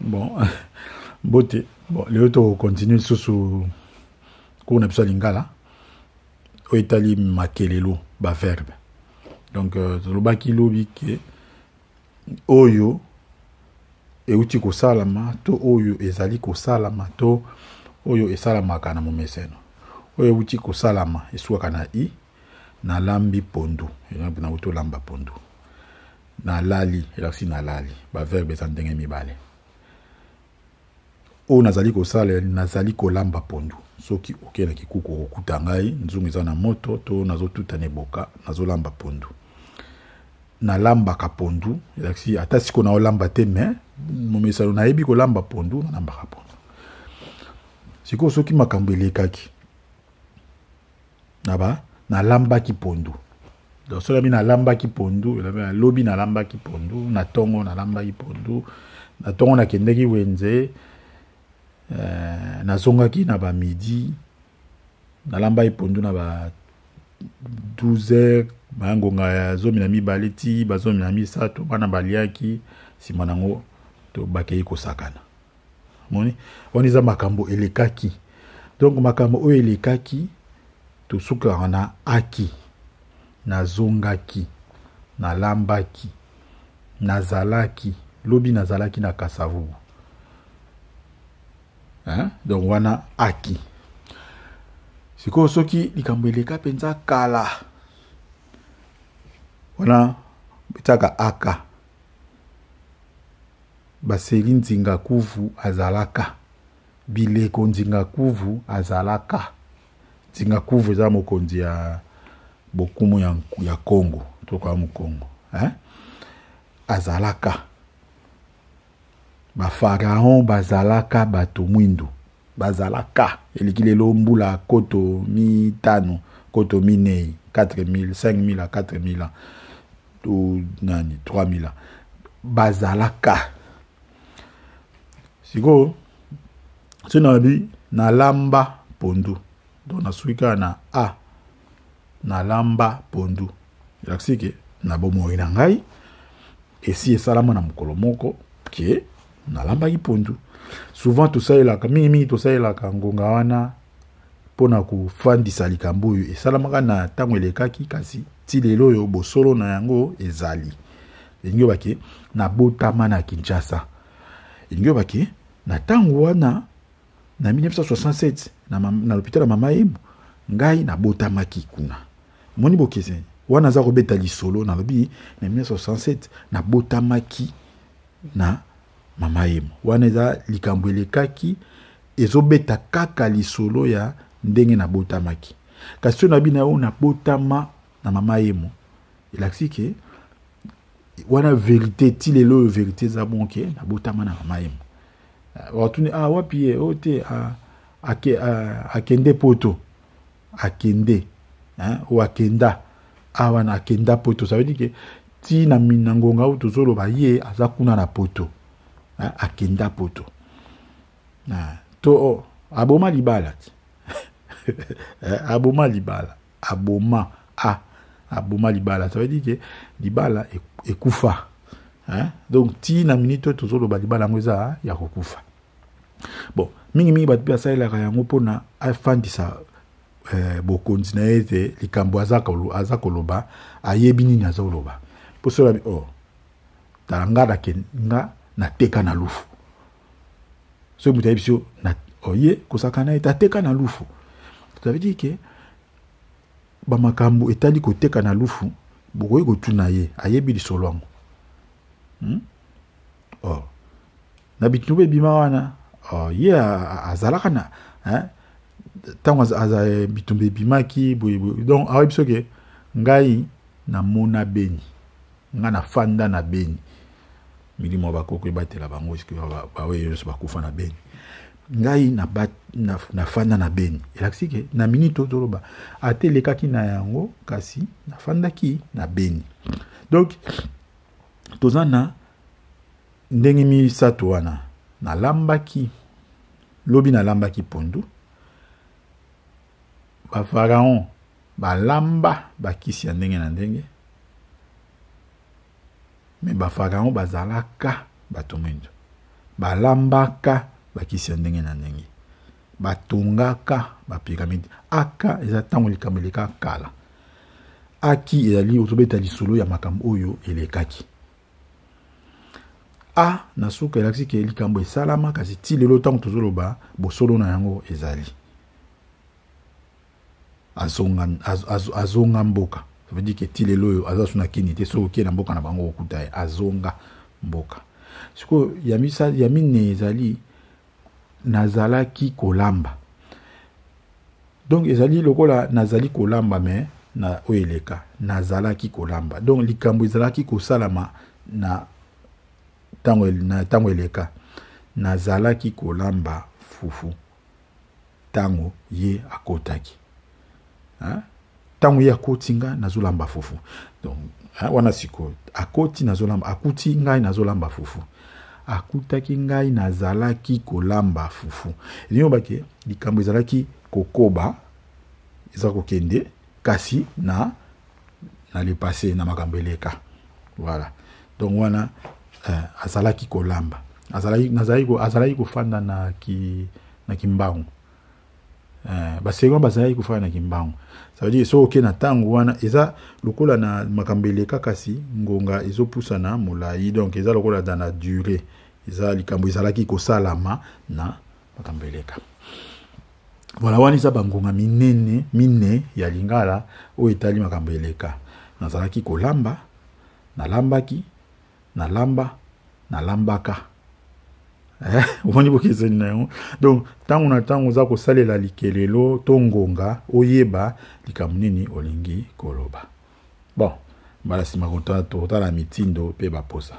Bon, beauté. Bon, les autres continuent sous qu'on a lingala. Au Italie, makelelo, ba verbe. Donc, le baki lobi ke oyo euti ko salama to oyo ezali ko salama to oyo esalama kana momeseno. Oyo euti ko salama esuka na I na lambi pondu. Na uto lamba pondu. Na lali, elasi na lali. Ba verbe sandenge mibale. O nazali ko sala nazali ko lamba pondu. Soki oke na kikuko okuta ngai nzungu eza na moto to nazo tuta neboka nazo lamba pondu. Na lamba ka pondu, elasi ata siko na olamba te me momesano na yebi ko lamba pondu na lamba ka pondu. Siko soki makambo elekaki. Naba na lamba ki pondu. Donc cela mi na lamba ki pondu, lobi na lamba ki pondu, na tongo na lamba ki pondu, na tongo na kendeki wenze, na zongaki na ba midi, na lamba ki pondu na ba 12h, bangonga ya zomi na mibale ti, bazomi na misato, bana baliaki, simanango to bakei ko sakana. Moni, oniza makambo elekaki. Donc makambo o elekaki, to suka na aki. Na zongaki, na lambaki, na zalaki, lobi na zalaki na kasavu. Hein? Donc wana aki. Siko soki likambo eleka penza kala. Wana bitaka aka. Baseli nzinga kuvu azalaka. Bileko nzinga kuvu azalaka. Nzinga kuvu eza mokonzi ya bokumu ya Congo, toko amu Congo, hein? Azalaka. Ba pharaon bazalaka bato mwindu. Bazalaka. Elikilelo mbula koto mi tano, koto mi nei, 4000, 5000 à 4000 ans. Ou nani, 3000 ans. Bazalaka. Siko, sinabi na lamba pondu. Donc na suika na a. Na lamba pondu. Yaksike na bomo ina ngai esi esalama na mukolo moko ke na lamba ki pondu. Souvent tout ça elaka mingi tout ça elaka ngonga wana pona ku fandisa likambo yo esalamaka na tango elekaki kasi ti lelo yo bosolo na yango ezali. Engyo bake na botama na Kinshasa. Engyo bake na tango wana na 1967 na l'hôpital ya Mama Emu ngai na botamaki kuna. Moni bokese wana za kobeta lisolo na lobi na 1967 na botamaki na Mama Emu. Wana za likambo elekaki ezobeta kaka lisolo ya ndenge na botamaki. Kasi na bina na botama na Mama Emu. Elaksike wana vérité ti lelo vérité za bonke na botama na Mama Emu. Watuni wapi ote akende poto akende, hein, ou akenda awana akenda poto, ça veut dire que ti na minangonga ou tozolo ba ye azakuna na poto, hein, akenda poto to aboma libala aboma libala aboma libala, ça veut dire que libala ekufa, hein. Donc ti na minito tozolo ba libala ngoza ya kokufa. Bon, mingi bat bia sa ila yango pona afandisa bokonzi na ete likambo azakoloba ayebi nini azakoloba. Po sola bi talanga da kenga na teka na lufu. So muta ebisio na oye kosaka na eta teka na lufu. Ça veut dire que ba makambo etali ko teka na lufu bokoye ko tuna ye ayebi lisolwango. Na bitube bima wana ye azalaka na, hein, tango aza bitumbe bimaki donc awebi soke ngai na mona beni nga na fanda na beni milimo bakoko ebatela bango eske bawe yoso bakufa na beni ngai na fanda na beni elaksike na minito toloba atelekaki na yango kasi na fandaki na beni. Donc tozana ndenge misato wana na lambaki lobi na lambaki pondu ba pharaon ba lamba bakisi ya ndenge na ndenge me ba pharaon bazalaka bato mwindu balambaka bakisi ndenge na ndenge batongaka ba pyramide aka eza tango likambo eleka kala aki ezali ozobeta lisolo ya makambo oyo elekaki a na suka elakisi ke likambo esalama kasi ti lelo tango tozoloba bosolo na yango ezali azonga mboka. Ça veut dire que ti lelo azasuna kini te so ke na mboka na bango okuta azonga mboka. Siko yamine ezali nazalaki kolamba. Donc ezali lokola nazali kolamba mais na oeleka nazalaki kolamba. Donc likambo ezalaki kosalama na tango eleka nazalaki kolamba fufu tango ye akotaki. Tango ye akoti nga nazolamba fufu. Donc wana siko akoti nazolamba akuti ngai nazolamba fufu. Akutaki ngai nazalaki kolamba fufu. Liyo bake likambo ezalaki kokoba eza kokende kasi na le passé na makambo eleka. Voilà. Donc wana azalaki kolamba. Azalaki kofanda na kimbangu. Basengo bazalaki kofanda na kimbangu. Ça veut dire so ok na tango wana eza lokola na makambo eleka kasi ngonga ezopusa na molai, donc eza lokola dans la durée. Eza likambo ezalaki kosalama na makambo eleka. Voilà wana eza bangonga mine ya lingala o etali makambo eleka. Nazalaki kolamba, nalambaki, nalamba, nalambaka. Woni bokezeni na yo. Donc tango na tango za kosalela likelelo tongonga oyeba likambo nini olingi koloba. Bon, bala sima konta to la mitindo pe baposa.